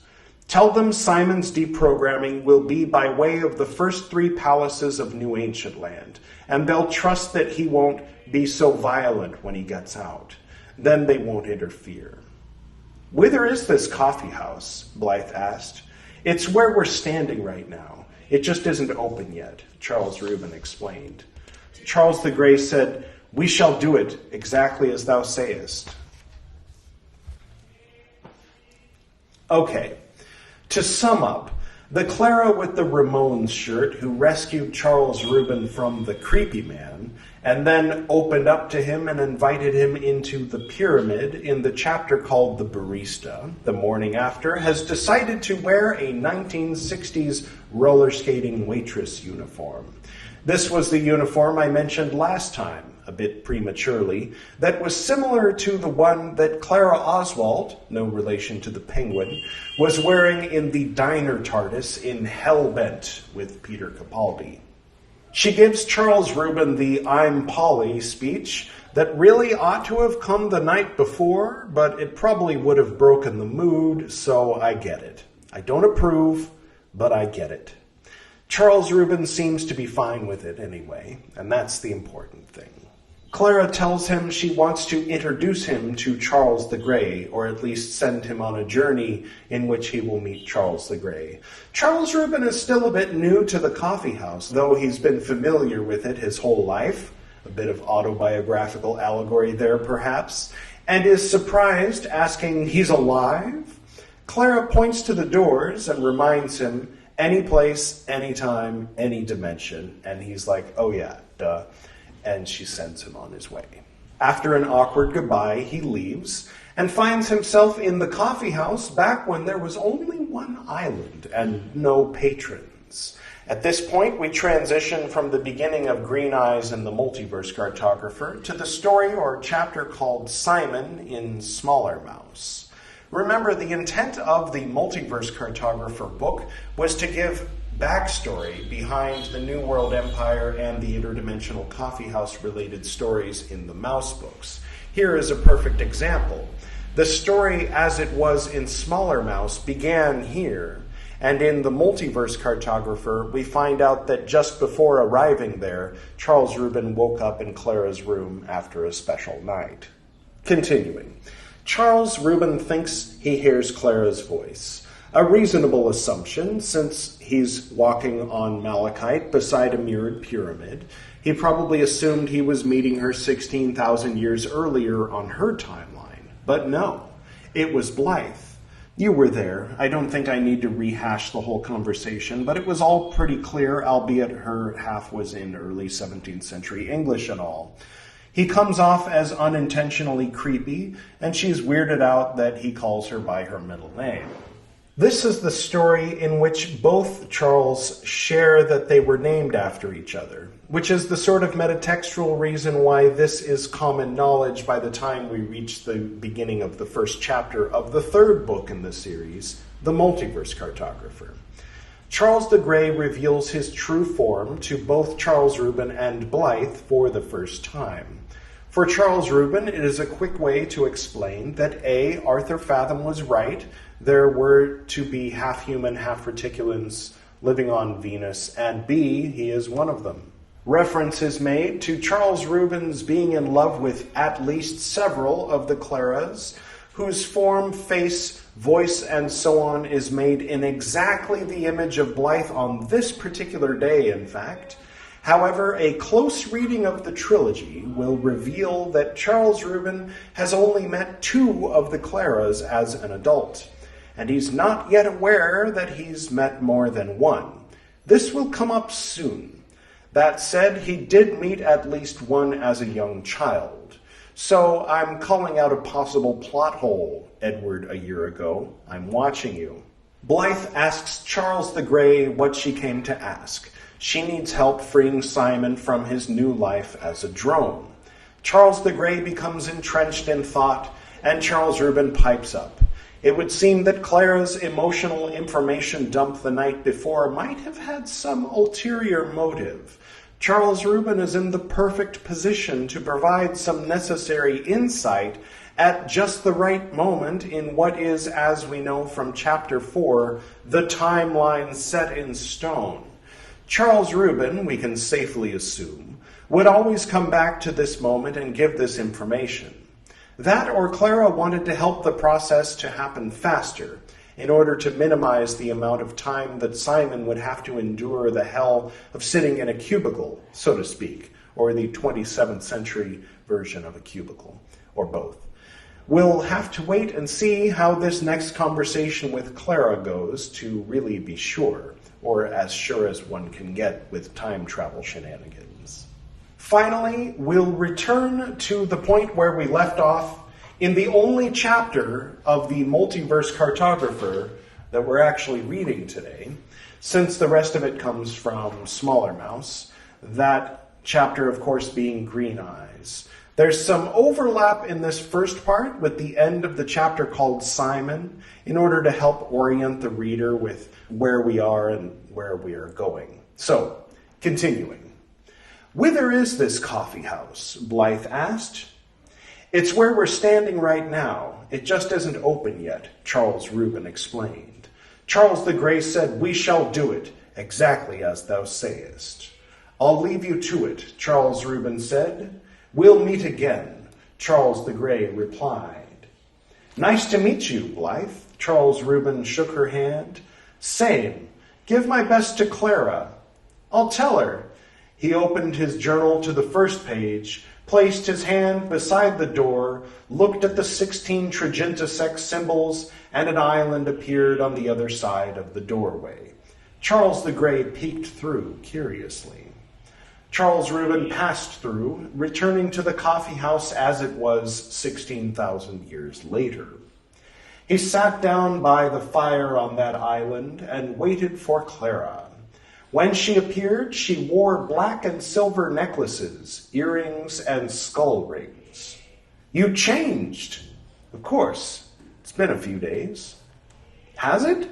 Tell them Simon's deprogramming will be by way of the first 3 palaces of New Ancient Land, and they'll trust that he won't be so violent when he gets out. Then they won't interfere." "Whither is this coffee house?" Blythe asked. "It's where we're standing right now. It just isn't open yet," Charles Reuben explained. Charles the Grey said, "We shall do it exactly as thou sayest." Okay. To sum up, The Clara with the Ramones shirt who rescued Charles Reuben from the creepy man and then opened up to him and invited him into the pyramid in the chapter called The Barista, the morning after, has decided to wear a 1960s roller skating waitress uniform. This was the uniform I mentioned last time, a bit prematurely, that was similar to the one that Clara Oswald, no relation to the Penguin, was wearing in the diner TARDIS in Hellbent with Peter Capaldi. She gives Charles Reuben the "I'm Polly" speech that really ought to have come the night before, but it probably would have broken the mood, so I get it. I don't approve, but I get it. Charles Reuben seems to be fine with it anyway, and that's the important thing. Clara tells him she wants to introduce him to Charles the Grey, or at least send him on a journey in which he will meet Charles the Grey. Charles Reuben is still a bit new to the coffee house, though he's been familiar with it his whole life. A bit of autobiographical allegory there, perhaps. And is surprised, asking, "He's alive?" Clara points to the doors and reminds him, any place, anytime, any dimension. And he's like, "Oh yeah, duh." And she sends him on his way. After an awkward goodbye, he leaves and finds himself in the coffee house back when there was only one island and no patrons. At this point, we transition from the beginning of Green Eyes and the Multiverse Cartographer to the story or chapter called Simon in Smaller Mouse. Remember, the intent of the Multiverse Cartographer book was to give backstory behind the New World Empire and the interdimensional coffeehouse related stories in the Mouse books. Here is a perfect example. The story as it was in Smaller Mouse began here, and in the Multiverse Cartographer we find out that just before arriving there, Charles Reuben woke up in Clara's room after a special night. Continuing. Charles Reuben thinks he hears Clara's voice. A reasonable assumption, since he's walking on malachite beside a mirrored pyramid. He probably assumed he was meeting her 16,000 years earlier on her timeline. But no, it was Blythe. You were there. I don't think I need to rehash the whole conversation, but it was all pretty clear, albeit her half was in early 17th century English and all. He comes off as unintentionally creepy, and she's weirded out that he calls her by her middle name. This is the story in which both Charles share that they were named after each other, which is the sort of metatextual reason why this is common knowledge by the time we reach the beginning of the first chapter of the third book in the series, The Multiverse Cartographer. Charles the Grey reveals his true form to both Charles Reuben and Blythe for the first time. For Charles Reuben, it is a quick way to explain that A, Arthur Fathom was right. There were to be half-human, half-reticulans living on Venus, and B, he is one of them. Reference is made to Charles Reuben's being in love with at least several of the Claras, whose form, face, voice, and so on is made in exactly the image of Blythe on this particular day, in fact. However, a close reading of the trilogy will reveal that Charles Reuben has only met 2 of the Claras as an adult, and he's not yet aware that he's met more than 1. This will come up soon. That said, he did meet at least 1 as a young child. So I'm calling out a possible plot hole, Edward, a year ago. I'm watching you. Blythe asks Charles the Grey what she came to ask. She needs help freeing Simon from his new life as a drone. Charles the Grey becomes entrenched in thought, and Charles Reuben pipes up. It would seem that Clara's emotional information dump the night before might have had some ulterior motive. Charles Reuben is in the perfect position to provide some necessary insight at just the right moment in what is, as we know from Chapter 4, the timeline set in stone. Charles Reuben, we can safely assume, would always come back to this moment and give this information. That or Clara wanted to help the process to happen faster in order to minimize the amount of time that Simon would have to endure the hell of sitting in a cubicle, so to speak, or the 27th century version of a cubicle, or both. We'll have to wait and see how this next conversation with Clara goes to really be sure, or as sure as one can get with time travel shenanigans. Finally, we'll return to the point where we left off in the only chapter of the Multiverse Cartographer that we're actually reading today, since the rest of it comes from Smaller Mouse, that chapter, of course, being Green Eyes. There's some overlap in this first part with the end of the chapter called Simon, in order to help orient the reader with where we are and where we are going. So, continuing. "Whither is this coffee house?" Blythe asked. "It's where we're standing right now. It just isn't open yet," Charles Reuben explained. "Charles the Grey said, 'We shall do it, exactly as thou sayest.'" "I'll leave you to it," Charles Reuben said. "We'll meet again," Charles the Grey replied. "Nice to meet you, Blythe." Charles Reuben shook her hand. "Same. Give my best to Clara." "I'll tell her." He opened his journal to the first page, placed his hand beside the door, looked at the 16 Tragenta sex symbols, and an island appeared on the other side of the doorway. Charles the Grey peeked through curiously. Charles Reuben passed through, returning to the coffee house as it was 16,000 years later. He sat down by the fire on that island and waited for Clara. When she appeared, she wore black and silver necklaces, earrings, and skull rings. "You changed." "Of course. It's been a few days." "Has it?"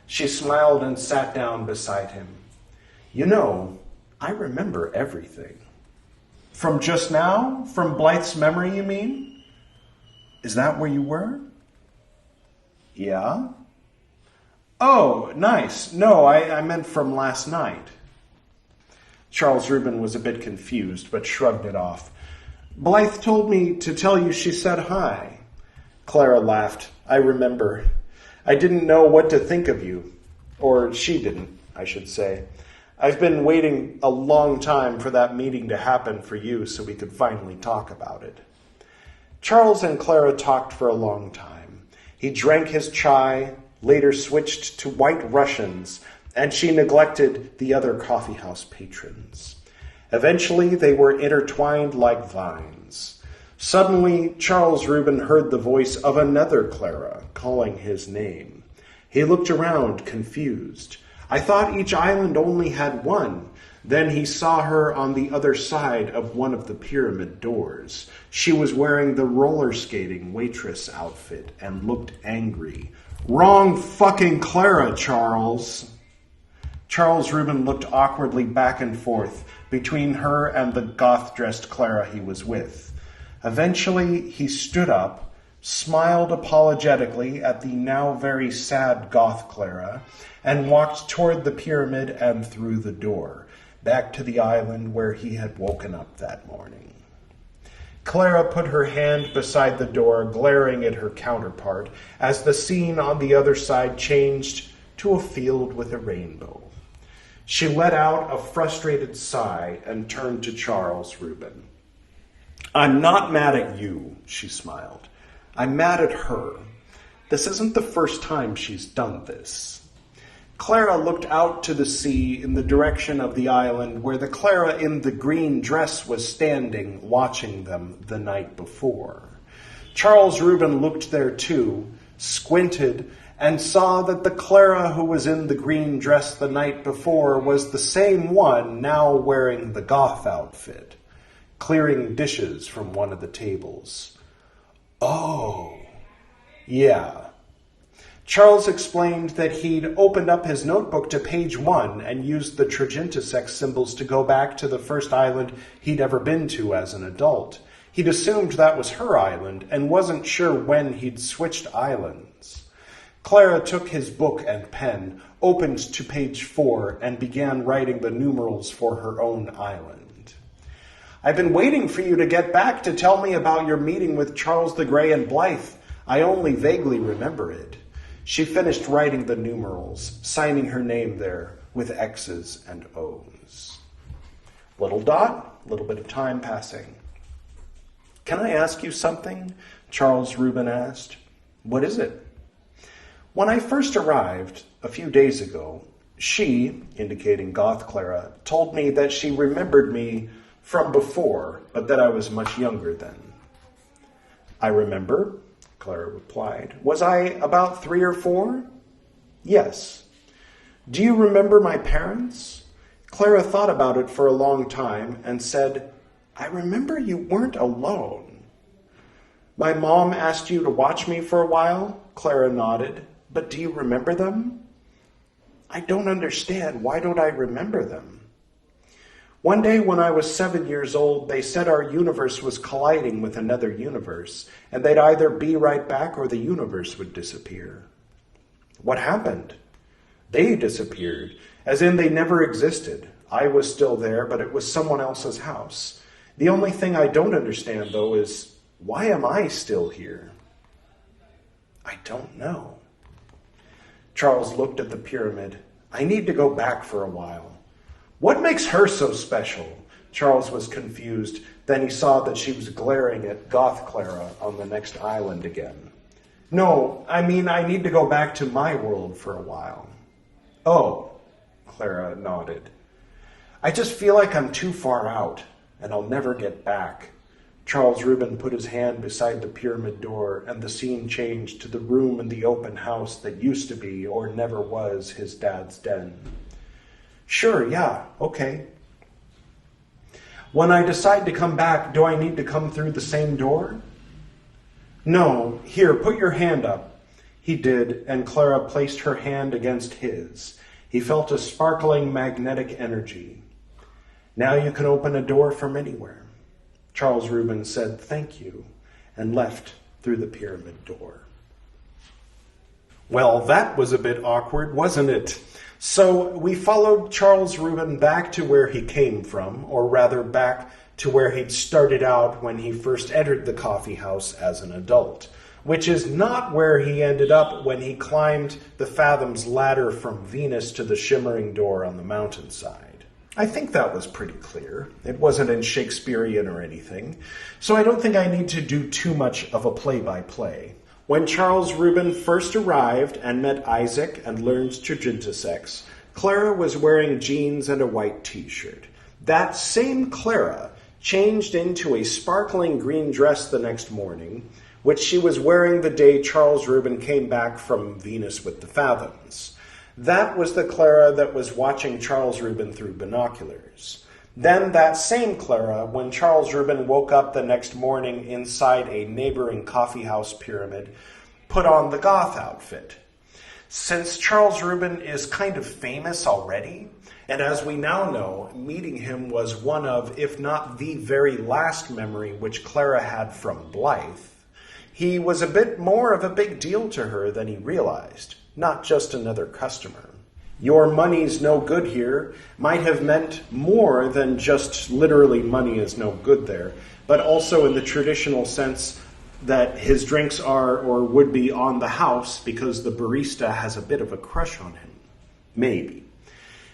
She smiled and sat down beside him. "You know, I remember everything." "From just now? From Blythe's memory, you mean?" "Is that where you were?" "Yeah." "Oh, nice. No, I meant from last night." Charles Reuben was a bit confused, but shrugged it off. "Blythe told me to tell you she said hi." Clara laughed. "I remember. I didn't know what to think of you. Or she didn't, I should say. I've been waiting a long time for that meeting to happen for you so we could finally talk about it." Charles and Clara talked for a long time. He drank his chai, later switched to White Russians, and she neglected the other coffeehouse patrons. Eventually, they were intertwined like vines. Suddenly, Charles Reuben heard the voice of another Clara calling his name. He looked around, confused. "I thought each island only had one." Then he saw her on the other side of one of the pyramid doors. She was wearing the roller skating waitress outfit and looked angry. "Wrong fucking Clara, Charles." Charles Reuben looked awkwardly back and forth between her and the goth-dressed Clara he was with. Eventually, he stood up, smiled apologetically at the now very sad goth Clara, and walked toward the pyramid and through the door, back to the island where he had woken up that morning. Clara put her hand beside the door, glaring at her counterpart, as the scene on the other side changed to a field with a rainbow. She let out a frustrated sigh and turned to Charles Reuben. "I'm not mad at you," she smiled. "I'm mad at her. This isn't the first time she's done this." Clara looked out to the sea in the direction of the island where the Clara in the green dress was standing, watching them the night before. Charles Reuben looked there too, squinted, and saw that the Clara who was in the green dress the night before was the same one now wearing the goth outfit, clearing dishes from one of the tables. "Oh, yeah." Charles explained that he'd opened up his notebook to page 1 and used the Tragenta sex symbols to go back to the first island he'd ever been to as an adult. He'd assumed that was her island and wasn't sure when he'd switched islands. Clara took his book and pen, opened to page 4, and began writing the numerals for her own island. "I've been waiting for you to get back to tell me about your meeting with Charles the Grey and Blythe. I only vaguely remember it." She finished writing the numerals, signing her name there with X's and O's. Little dot, little bit of time passing. "Can I ask you something?" Charles Reuben asked. "What is it?" "When I first arrived a few days ago, she," indicating Goth Clara, "told me that she remembered me from before, but that I was much younger then." "I remember," Clara replied. "Was I about 3 or 4? "Yes." "Do you remember my parents?" Clara thought about it for a long time and said, "I remember you weren't alone." "My mom asked you to watch me for a while?" Clara nodded. "But do you remember them?" "I don't understand. Why don't I remember them?" "One day when I was 7 years old, they said our universe was colliding with another universe, and they'd either be right back or the universe would disappear." "What happened?" "They disappeared, as in they never existed. I was still there, but it was someone else's house. The only thing I don't understand, though, is why am I still here?" "I don't know." Charles looked at the pyramid. "I need to go back for a while." "What makes her so special?" Charles was confused. Then he saw that she was glaring at Goth Clara on the next island again. "No, I mean I need to go back to my world for a while." "Oh," Clara nodded. "I just feel like I'm too far out, and I'll never get back." Charles Reuben put his hand beside the pyramid door, and the scene changed to the room in the open house that used to be, or never was, his dad's den. "Sure, yeah, okay." "When I decide to come back, do I need to come through the same door?" "No, here, put your hand up." He did, and Clara placed her hand against his. He felt a sparkling magnetic energy. "Now you can open a door from anywhere." Charles Reuben said thank you and left through the pyramid door. Well, that was a bit awkward, wasn't it? So we followed Charles Reuben back to where he came from, or rather back to where he'd started out when he first entered the coffee house as an adult, which is not where he ended up when he climbed the Fathoms ladder from Venus to the shimmering door on the mountainside. I think that was pretty clear. It wasn't in Shakespearean or anything, so I don't think I need to do too much of a play-by-play. When Charles Reuben first arrived and met Isaac and learned Trigyntosex, Clara was wearing jeans and a white t-shirt. That same Clara changed into a sparkling green dress the next morning, which she was wearing the day Charles Reuben came back from Venus with the Fathoms. That was the Clara that was watching Charles Reuben through binoculars. Then that same Clara, when Charles Reuben woke up the next morning inside a neighboring coffeehouse pyramid, put on the goth outfit. Since Charles Reuben is kind of famous already, and as we now know, meeting him was one of, if not the very last memory which Clara had from Blythe, he was a bit more of a big deal to her than he realized. Not just another customer. "Your money's no good here" might have meant more than just literally money is no good there, but also in the traditional sense that his drinks are or would be on the house because the barista has a bit of a crush on him. Maybe.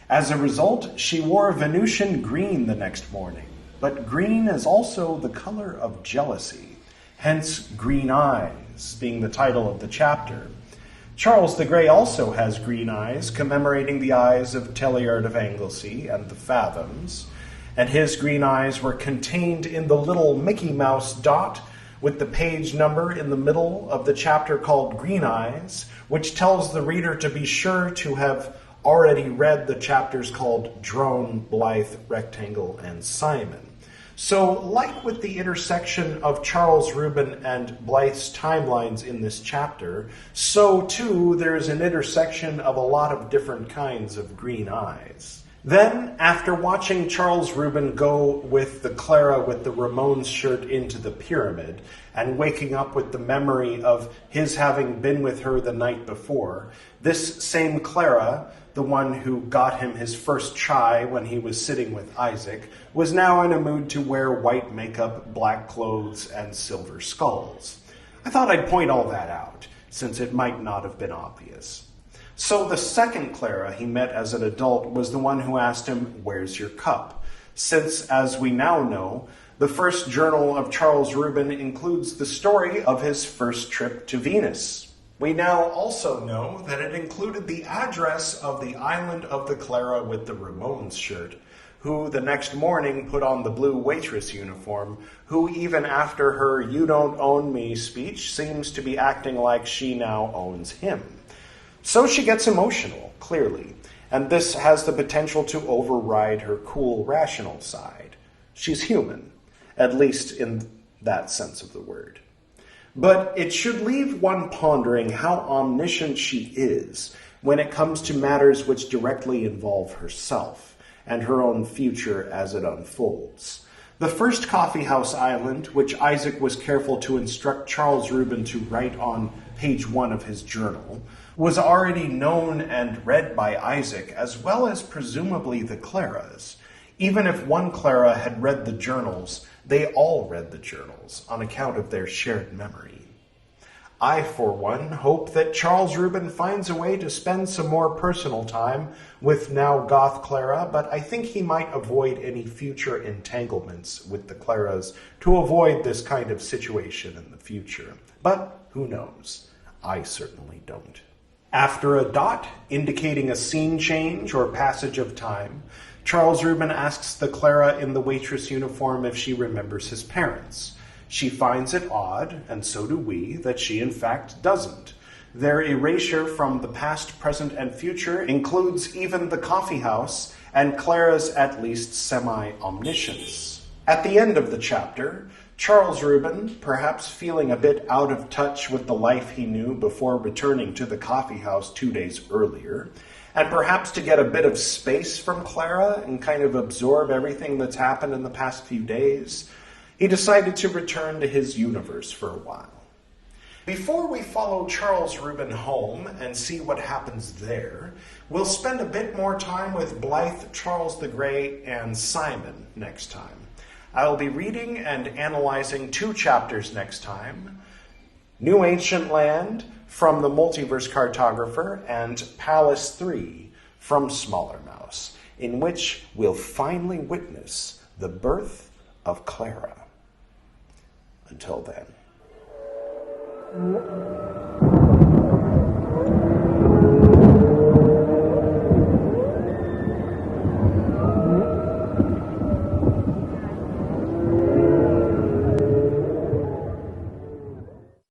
As a result, she wore Venusian green the next morning, but green is also the color of jealousy, hence Green Eyes being the title of the chapter. Charles the Grey also has green eyes, commemorating the eyes of Teilhard of Anglesey and the Fathoms, and his green eyes were contained in the little Mickey Mouse dot with the page number in the middle of the chapter called Green Eyes, which tells the reader to be sure to have already read the chapters called Drone, Blythe, Rectangle, and Simon. So, like with the intersection of Charles Reuben and Blythe's timelines in this chapter, so too there's an intersection of a lot of different kinds of green eyes. Then, after watching Charles Reuben go with the Clara with the Ramones shirt into the pyramid, and waking up with the memory of his having been with her the night before, this same Clara, the one who got him his first chai when he was sitting with Isaac, was now in a mood to wear white makeup, black clothes, and silver skulls. I thought I'd point all that out, since it might not have been obvious. So the second Clara he met as an adult was the one who asked him, "Where's your cup?" Since, as we now know, The first journal of Charles Reuben includes the story of his first trip to Venus. We now also know that it included the address of the island of the Clara with the Ramones shirt, who the next morning put on the blue waitress uniform, who even after her "you don't own me" speech seems to be acting like she now owns him. So she gets emotional, clearly, and this has the potential to override her cool, rational side. She's human, at least in that sense of the word. But it should leave one pondering how omniscient she is when it comes to matters which directly involve herself and her own future as it unfolds. The first coffeehouse island, which Isaac was careful to instruct Charles Reuben to write on page 1 of his journal, was already known and read by Isaac, as well as presumably the Claras. Even if one Clara had read the journals, they all read the journals on account of their shared memory. I, for one, hope that Charles Reuben finds a way to spend some more personal time with now goth Clara, but I think he might avoid any future entanglements with the Claras to avoid this kind of situation in the future. But who knows? I certainly don't. After a dot indicating a scene change or passage of time, Charles Reuben asks the Clara in the waitress uniform if she remembers his parents. She finds it odd, and so do we, that she in fact doesn't. Their erasure from the past, present, and future includes even the coffeehouse and Clara's at least semi-omniscience. At the end of the chapter, Charles Reuben, perhaps feeling a bit out of touch with the life he knew before returning to the coffeehouse 2 days earlier, and perhaps to get a bit of space from Clara and kind of absorb everything that's happened in the past few days, he decided to return to his universe for a while. Before we follow Charles Reuben home and see what happens there, we'll spend a bit more time with Blythe, Charles the Grey, and Simon next time. I'll be reading and analyzing 2 chapters next time: New Ancient Land from the Multiverse Cartographer and Palace 3 from Smaller Mouse, in which we'll finally witness the birth of Clara. Until then.